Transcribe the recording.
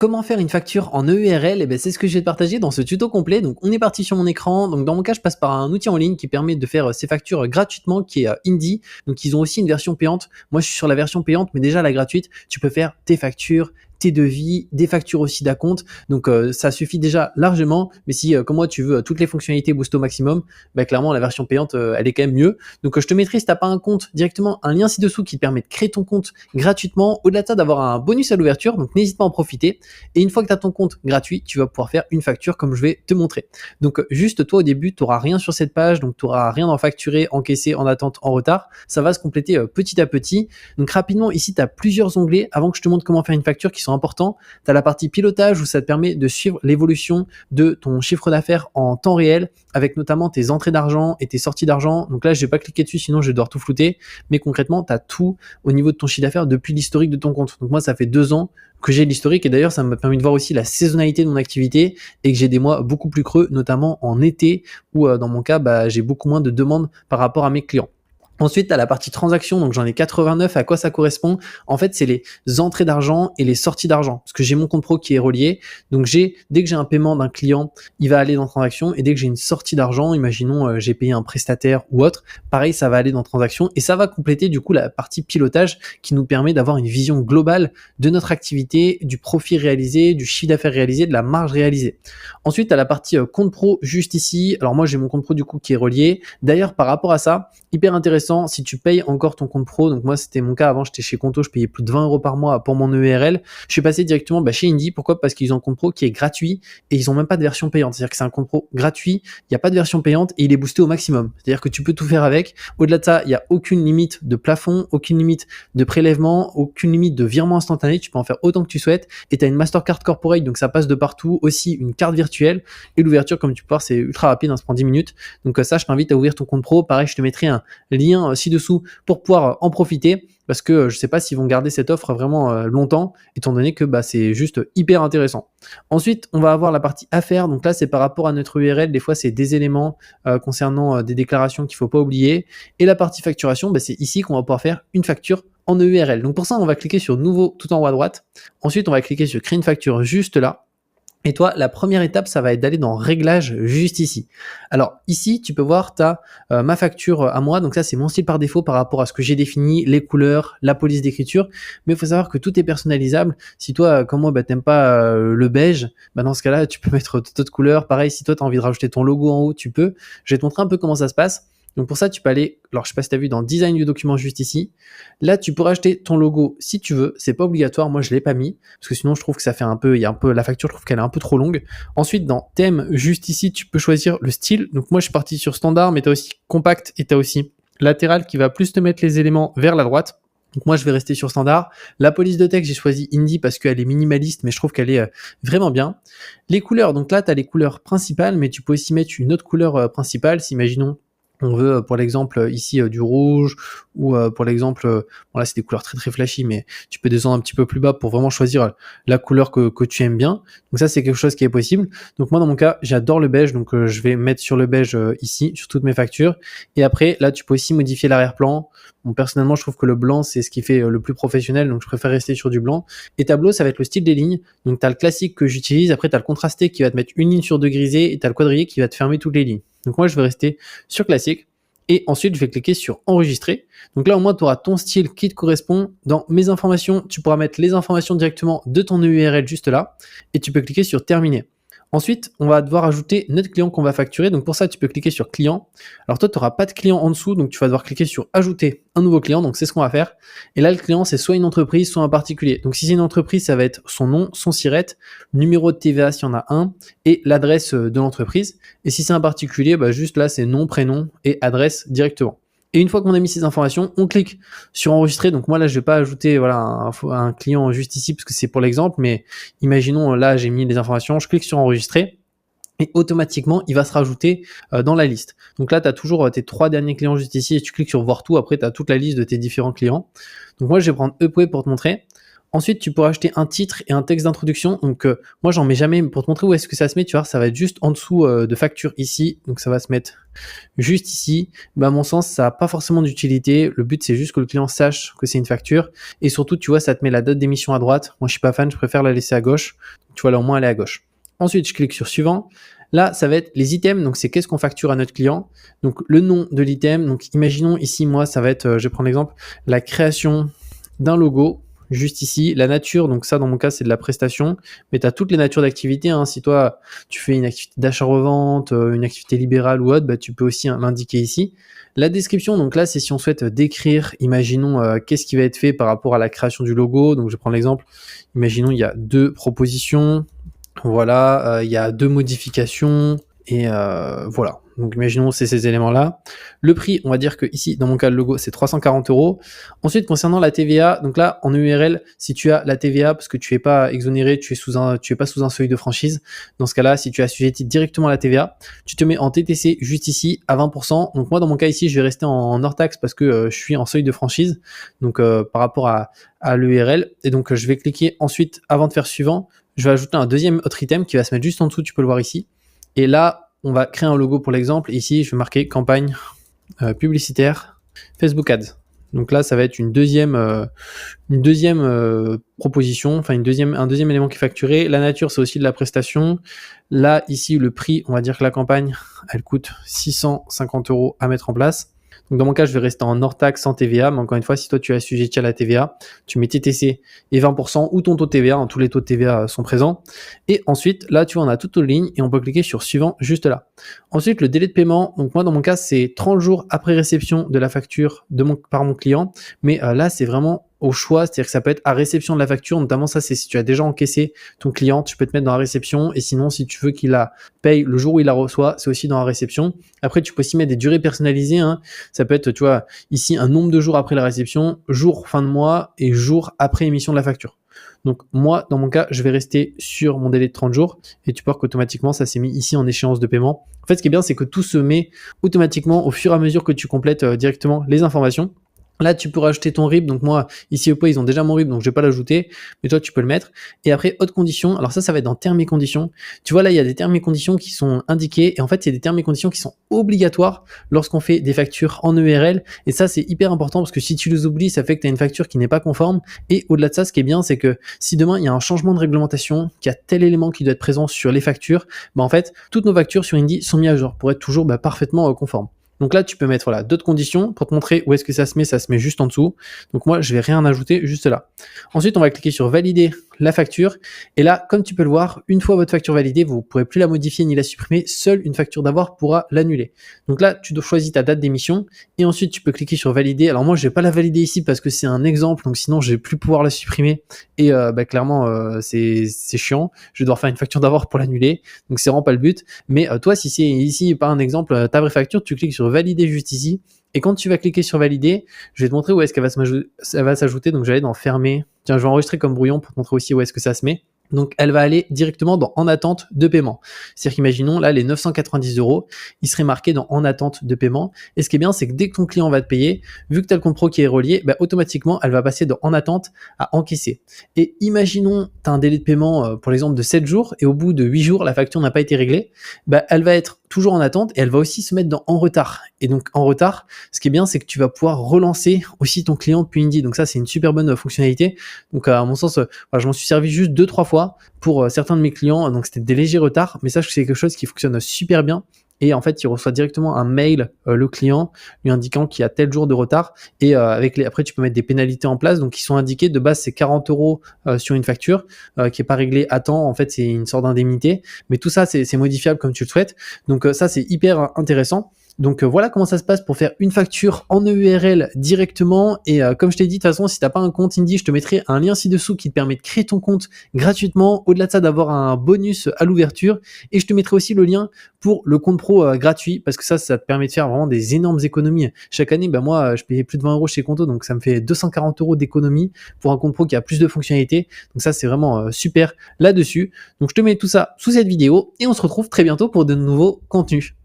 Comment faire une facture en EURL? C'est ce que je vais te partager dans ce tuto complet. Donc, on est parti sur mon écran. Donc, dans mon cas, je passe par un outil en ligne qui permet de faire ces factures gratuitement, qui est Indy. Donc, ils ont aussi une version payante. Moi, je suis sur la version payante, mais déjà la gratuite, tu peux faire tes factures, tes devis, des factures aussi d'acompte. Donc, ça suffit déjà largement. Mais si, comme moi, tu veux toutes les fonctionnalités boost au maximum, clairement, la version payante, elle est quand même mieux. Donc, je te mettrai, si tu n'as pas un compte, directement un lien ci-dessous qui te permet de créer ton compte gratuitement. Au-delà de ça, d'avoir un bonus à l'ouverture. Donc, n'hésite pas à en profiter. Et une fois que tu as ton compte gratuit, tu vas pouvoir faire une facture comme je vais te montrer. Donc juste toi au début, tu n'auras rien sur cette page, donc tu n'auras rien en facturé, encaissé, en attente, en retard. Ça va se compléter petit à petit. Donc rapidement, ici, tu as plusieurs onglets avant que je te montre comment faire une facture qui sont importants. Tu as la partie pilotage où ça te permet de suivre l'évolution de ton chiffre d'affaires en temps réel avec notamment tes entrées d'argent et tes sorties d'argent. Donc là, je vais pas cliquer dessus, sinon je vais devoir tout flouter. Mais concrètement, tu as tout au niveau de ton chiffre d'affaires depuis l'historique de ton compte. Donc moi, ça fait 2 ans que j'ai l'historique et d'ailleurs ça m'a permis de voir aussi la saisonnalité de mon activité et que j'ai des mois beaucoup plus creux, notamment en été où dans mon cas j'ai beaucoup moins de demandes par rapport à mes clients. Ensuite, tu as la partie transaction, donc j'en ai 89. À quoi ça correspond? En fait, c'est les entrées d'argent et les sorties d'argent, parce que j'ai mon compte pro qui est relié. Donc dès que j'ai un paiement d'un client, il va aller dans transaction, et dès que j'ai une sortie d'argent, imaginons j'ai payé un prestataire ou autre, pareil, ça va aller dans transaction, et ça va compléter du coup la partie pilotage qui nous permet d'avoir une vision globale de notre activité, du profit réalisé, du chiffre d'affaires réalisé, de la marge réalisée. Ensuite, tu as la partie compte pro juste ici. Alors moi, j'ai mon compte pro du coup qui est relié. D'ailleurs, par rapport à ça, hyper intéressant, si tu payes encore ton compte pro, donc moi c'était mon cas avant, j'étais chez Conto, je payais plus de 20 € par mois pour mon EURL, je suis passé directement chez Indy. Pourquoi? Parce qu'ils ont un compte pro qui est gratuit et ils ont même pas de version payante, c'est-à-dire que c'est un compte pro gratuit, il n'y a pas de version payante et il est boosté au maximum, c'est-à-dire que tu peux tout faire avec. Au-delà de ça, il n'y a aucune limite de plafond, aucune limite de prélèvement, aucune limite de virement instantané, tu peux en faire autant que tu souhaites et tu as une Mastercard Corporate, donc ça passe de partout, aussi une carte virtuelle et l'ouverture, comme tu peux voir, c'est ultra rapide, ça prend 10 minutes. Donc ça, je t'invite à ouvrir ton compte pro. Pareil, je te mettrai un lien ci-dessous pour pouvoir en profiter parce que je sais pas s'ils vont garder cette offre vraiment longtemps étant donné que c'est juste hyper intéressant. Ensuite, on va avoir la partie affaires. Donc là, c'est par rapport à notre URL. Des fois, c'est des éléments concernant des déclarations qu'il faut pas oublier. Et la partie facturation, c'est ici qu'on va pouvoir faire une facture en EURL. Donc pour ça, on va cliquer sur nouveau tout en haut à droite. Ensuite, on va cliquer sur créer une facture juste là. Et toi, la première étape, ça va être d'aller dans réglages juste ici. Alors ici, tu peux voir, tu as ma facture à moi. Donc ça, c'est mon style par défaut par rapport à ce que j'ai défini, les couleurs, la police d'écriture. Mais il faut savoir que tout est personnalisable. Si toi, comme moi, t'aimes pas le beige, dans ce cas-là, tu peux mettre toute autre couleur. Pareil, si toi, tu as envie de rajouter ton logo en haut, tu peux. Je vais te montrer un peu comment ça se passe. Donc pour ça, tu peux aller, alors je sais pas si tu as vu dans design du document juste ici. Là, tu peux rajouter ton logo si tu veux. C'est pas obligatoire. Moi, je l'ai pas mis parce que sinon, je trouve que ça fait la facture, je trouve qu'elle est un peu trop longue. Ensuite, dans thème, juste ici, tu peux choisir le style. Donc moi, je suis parti sur standard, mais tu as aussi compact et tu as aussi latéral qui va plus te mettre les éléments vers la droite. Donc moi, je vais rester sur standard. La police de texte, j'ai choisi Indy parce qu'elle est minimaliste, mais je trouve qu'elle est vraiment bien. Les couleurs, donc là, tu as les couleurs principales, mais tu peux aussi mettre une autre couleur principale. Si imaginons on veut pour l'exemple ici du rouge ou pour l'exemple, là c'est des couleurs très très flashy, mais tu peux descendre un petit peu plus bas pour vraiment choisir la couleur que tu aimes bien. Donc ça c'est quelque chose qui est possible. Donc moi dans mon cas j'adore le beige, donc je vais mettre sur le beige ici sur toutes mes factures. Et après là tu peux aussi modifier l'arrière-plan. Bon, personnellement je trouve que le blanc c'est ce qui fait le plus professionnel, donc je préfère rester sur du blanc. Et tableau ça va être le style des lignes. Donc tu as le classique que j'utilise, après tu as le contrasté qui va te mettre une ligne sur 2 grisé et tu as le quadrillé qui va te fermer toutes les lignes. Donc moi je vais rester sur classique et ensuite je vais cliquer sur enregistrer. Donc là au moins tu auras ton style qui te correspond. Dans mes informations, tu pourras mettre les informations directement de ton URL juste là et tu peux cliquer sur terminer. Ensuite, on va devoir ajouter notre client qu'on va facturer. Donc pour ça, tu peux cliquer sur client. Alors toi, tu n'auras pas de client en dessous, donc tu vas devoir cliquer sur ajouter un nouveau client. Donc c'est ce qu'on va faire. Et là, le client, c'est soit une entreprise, soit un particulier. Donc si c'est une entreprise, ça va être son nom, son SIRET, numéro de TVA s'il y en a un, et l'adresse de l'entreprise. Et si c'est un particulier, juste là, c'est nom, prénom et adresse directement. Et une fois qu'on a mis ces informations, on clique sur enregistrer. Donc moi là, je vais pas ajouter un client juste ici parce que c'est pour l'exemple, mais imaginons là, j'ai mis les informations, je clique sur enregistrer et automatiquement, il va se rajouter dans la liste. Donc là, tu as toujours tes 3 derniers clients juste ici et tu cliques sur voir tout. Après, tu as toute la liste de tes différents clients. Donc moi, je vais prendre EPOE pour te montrer. Ensuite, tu pourras ajouter un titre et un texte d'introduction. Donc, moi, j'en mets jamais. Pour te montrer où est-ce que ça se met, tu vois, ça va être juste en dessous de facture ici. Donc, ça va se mettre juste ici. Bah, à mon sens, ça n'a pas forcément d'utilité. Le but, c'est juste que le client sache que c'est une facture. Et surtout, tu vois, ça te met la date d'émission à droite. Moi, je suis pas fan, je préfère la laisser à gauche. Tu vois, là, au moins, elle est à gauche. Ensuite, je clique sur suivant. Là, ça va être les items. Donc, c'est qu'est-ce qu'on facture à notre client. Donc, le nom de l'item. Donc, imaginons ici, moi, ça va être, je vais prendre l'exemple, la création d'un logo. Juste ici, la nature, donc ça dans mon cas c'est de la prestation, mais tu as toutes les natures d'activités, hein. Si toi tu fais une activité d'achat-revente, une activité libérale ou autre, bah, tu peux aussi l'indiquer ici. La description, donc là c'est si on souhaite décrire, imaginons qu'est-ce qui va être fait par rapport à la création du logo, donc je prends l'exemple, imaginons il y a 2 propositions, voilà, il y a 2 modifications, et voilà. Donc imaginons c'est ces éléments-là. Le prix, on va dire que ici, dans mon cas, le logo, c'est 340 €. Ensuite, concernant la TVA, donc là, en URL, si tu as la TVA, parce que tu es pas exonéré, tu es pas sous un seuil de franchise, dans ce cas-là, si tu as assujetti directement à la TVA, tu te mets en TTC juste ici à 20%. Donc moi, dans mon cas ici, je vais rester en hors taxe parce que je suis en seuil de franchise, donc par rapport à l'URL. Et donc, je vais cliquer ensuite, avant de faire suivant, je vais ajouter un deuxième autre item qui va se mettre juste en dessous, tu peux le voir ici. Et là, on va créer un logo pour l'exemple. Ici, je vais marquer campagne publicitaire Facebook Ads. Donc là, ça va être une deuxième proposition, enfin un deuxième élément qui est facturé. La nature, c'est aussi de la prestation. Là, ici, le prix, on va dire que la campagne, elle coûte 650 € à mettre en place. Donc dans mon cas, je vais rester en hors taxe sans TVA, mais encore une fois, si toi tu es assujetti à la TVA, tu mets TTC et 20% ou ton taux de TVA, tous les taux de TVA sont présents. Et ensuite, là, tu vois, on a toutes nos lignes et on peut cliquer sur suivant juste là. Ensuite, le délai de paiement, donc moi dans mon cas, c'est 30 jours après réception de la facture par mon client, mais là, c'est vraiment au choix, c'est-à-dire que ça peut être à réception de la facture, notamment ça c'est si tu as déjà encaissé ton client, tu peux te mettre dans la réception, et sinon si tu veux qu'il la paye le jour où il la reçoit, c'est aussi dans la réception. Après tu peux aussi mettre des durées personnalisées, hein. Ça peut être, tu vois, ici un nombre de jours après la réception, jour fin de mois et jour après émission de la facture. Donc moi, dans mon cas, je vais rester sur mon délai de 30 jours et tu peux voir qu'automatiquement, ça s'est mis ici en échéance de paiement. En fait, ce qui est bien, c'est que tout se met automatiquement au fur et à mesure que tu complètes directement les informations. Là, tu peux rajouter ton RIB. Donc moi, ici au point, ils ont déjà mon RIB, donc je vais pas l'ajouter. Mais toi, tu peux le mettre. Et après, autres conditions. Alors ça va être dans termes et conditions. Tu vois, là, il y a des termes et conditions qui sont indiqués. Et en fait, il y a des termes et conditions qui sont obligatoires lorsqu'on fait des factures en URL. Et ça, c'est hyper important parce que si tu les oublies, ça fait que tu as une facture qui n'est pas conforme. Et au-delà de ça, ce qui est bien, c'est que si demain, il y a un changement de réglementation, qu'il y a tel élément qui doit être présent sur les factures, bah en fait, toutes nos factures sur Indy sont mises à jour pour être toujours parfaitement conformes. Donc là, tu peux mettre voilà, d'autres conditions pour te montrer où est-ce que ça se met juste en dessous. Donc moi, je vais rien ajouter, juste là. Ensuite, on va cliquer sur valider la facture. Et là, comme tu peux le voir, une fois votre facture validée, vous ne pourrez plus la modifier ni la supprimer. Seule une facture d'avoir pourra l'annuler. Donc là, tu dois choisir ta date d'émission et ensuite tu peux cliquer sur valider. Alors moi, je vais pas la valider ici parce que c'est un exemple, donc sinon je vais plus pouvoir la supprimer. Et clairement, c'est chiant. Je vais devoir faire une facture d'avoir pour l'annuler. Donc c'est vraiment pas le but. Mais toi, si c'est ici pas un exemple, ta vraie facture, tu cliques sur valider juste ici. Et quand tu vas cliquer sur valider, je vais te montrer où est-ce qu'elle va s'ajouter. Donc j'allais dans fermer. Tiens, je vais enregistrer comme brouillon pour te montrer aussi où est-ce que ça se met. Donc, elle va aller directement dans en attente de paiement. C'est-à-dire qu'imaginons, là, les 990 €, ils seraient marqués dans en attente de paiement. Et ce qui est bien, c'est que dès que ton client va te payer, vu que tu as le compte pro qui est relié, automatiquement, elle va passer dans en attente à encaisser. Et imaginons, tu as un délai de paiement, pour l'exemple, de 7 jours, et au bout de 8 jours, la facture n'a pas été réglée, elle va être toujours en attente et elle va aussi se mettre dans en retard. Et donc, en retard, ce qui est bien, c'est que tu vas pouvoir relancer aussi ton client depuis Indy. Donc ça, c'est une super bonne fonctionnalité. Donc, à mon sens, je m'en suis servi juste 2-3 fois pour certains de mes clients. Donc, c'était des légers retards, mais sache que c'est quelque chose qui fonctionne super bien. Et en fait, il reçoit directement un mail, le client, lui indiquant qu'il y a tel jour de retard. Et après, tu peux mettre des pénalités en place. Donc, qui sont indiquées. De base, c'est 40 € sur une facture qui est pas réglée à temps. En fait, c'est une sorte d'indemnité. Mais tout ça, c'est modifiable comme tu le souhaites. Donc, ça, c'est hyper intéressant. Donc voilà comment ça se passe pour faire une facture en EURL directement. Et comme je t'ai dit, de toute façon, si tu n'as pas un compte Indy, je te mettrai un lien ci-dessous qui te permet de créer ton compte gratuitement. Au-delà de ça, d'avoir un bonus à l'ouverture. Et je te mettrai aussi le lien pour le compte pro gratuit, parce que ça te permet de faire vraiment des énormes économies. Chaque année, moi, je payais plus de 20 € chez Conto, donc ça me fait 240 € d'économie pour un compte pro qui a plus de fonctionnalités. Donc ça, c'est vraiment super là-dessus. Donc je te mets tout ça sous cette vidéo et on se retrouve très bientôt pour de nouveaux contenus.